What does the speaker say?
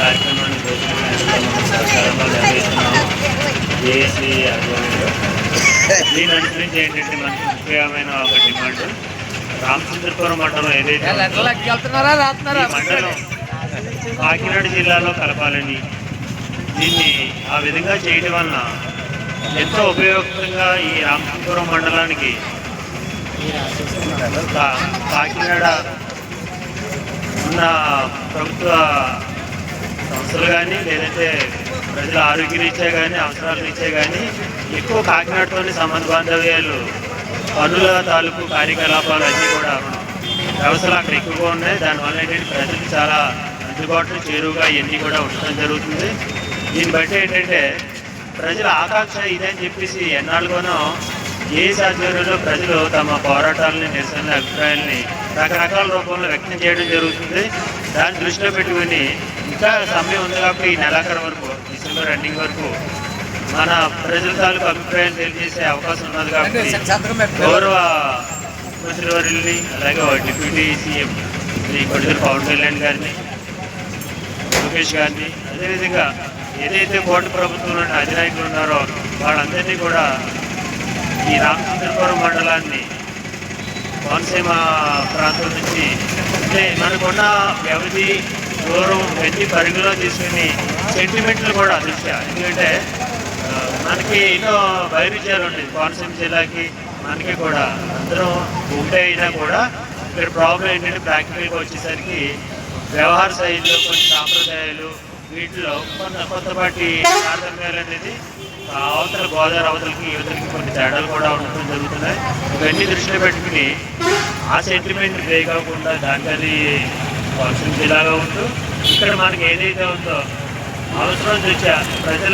కార్యక్రమాన్ని సహకారంలో నిర్వహిస్తున్నాము జేఏసీ ఆధ్వర్యంలో. దీని అనుసరించి ఏంటంటే మనకి ముఖ్యమైన ఒక డిమాండ్ రామచంద్రపురం మండలం ఏదైతే మండలం కాకినాడ జిల్లాలో కలపాలని, దీన్ని ఆ విధంగా చేయడం వలన ఎంతో ఉపయోగకరంగా ఈ రామచంద్రపురం మండలానికి కాకినాడ ఉన్న ప్రభుత్వ సంస్థలు కానీ లేదంటే ప్రజల ఆరోగ్య రీత్యా కానీ అవసరాల రీత్యా కానీ ఎక్కువ కాకినాడతోని సంబంధ బాంధవ్యాలు పనుల తాలూకు కార్యకలాపాలు అన్నీ కూడా వ్యవస్థలు అక్కడ ఎక్కువగా ఉన్నాయి. దానివల్ల ఏంటంటే ప్రజలకు చాలా అందుబాటులో చేరువుగా ఇవన్నీ కూడా ఉండటం జరుగుతుంది. దీన్ని బట్టి ఏంటంటే ప్రజల ఆకాంక్ష ఇదని చెప్పేసి ఎన్నాళ్ళుగానో ఏ ఆధ్వర్యంలో ప్రజలు తమ పోరాటాలని నిరసనల అభిప్రాయాలని రకరకాల రూపంలో వ్యక్తం చేయడం జరుగుతుంది. దాన్ని దృష్టిలో పెట్టుకుని ఇంకా సమయం ఉంది కాబట్టి ఈ నెలాఖరు వరకు డిసెంబర్ ఎండింగ్ వరకు మన ప్రజల తాలూకు అభిప్రాయం తెలియజేసే అవకాశం ఉన్నది కాబట్టి గౌరవ ముఖ్యమంత్రివర్యుల్ని అలాగే డిప్యూటీ సీఎం శ్రీ కొడిదెల పవన్ కళ్యాణ్ గారిని, లోకేష్ గారిని, అదేవిధంగా ఏదైతే కోటి ప్రభుత్వంలో అధినాయకులు ఉన్నారో వాళ్ళందరినీ కూడా ఈ రామచంద్రపురం మండలాన్ని కోనసీమ ప్రాంతం నుంచి అంటే మనకున్న వ్యవధి దూరం ఎన్ని పరిధిలో తీసుకుని సెంటిమెంట్లు కూడా దృష్ట్యా, ఎందుకంటే మనకి ఎన్నో వైరుధ్యాలు ఉండేది కోనసీమ జిల్లాకి మనకి కూడా అందరం ఉంటే అయినా కూడా ఇక్కడ ప్రాబ్లం ఏంటంటే ప్రాక్టికల్గా వచ్చేసరికి వ్యవహార శైలిలో కొన్ని సాంప్రదాయాలు వీటిలో కొత్తపాటి తారతమ్యాలు అనేది అవతల గోదావరి అవతలకి యువతలకి కొన్ని తేడాలు కూడా ఉండటం జరుగుతున్నాయి. ఇవన్నీ దృష్టిలో పెట్టుకుని ఆ సెంటిమెంట్ బ్రేక్ అవ్వకుండా దానికి కోనసీమ జిల్లాగా ఉంటూ ఇక్కడ మనకి ఏదైతే ఉందో అవసరం దృష్ట్యా ప్రజల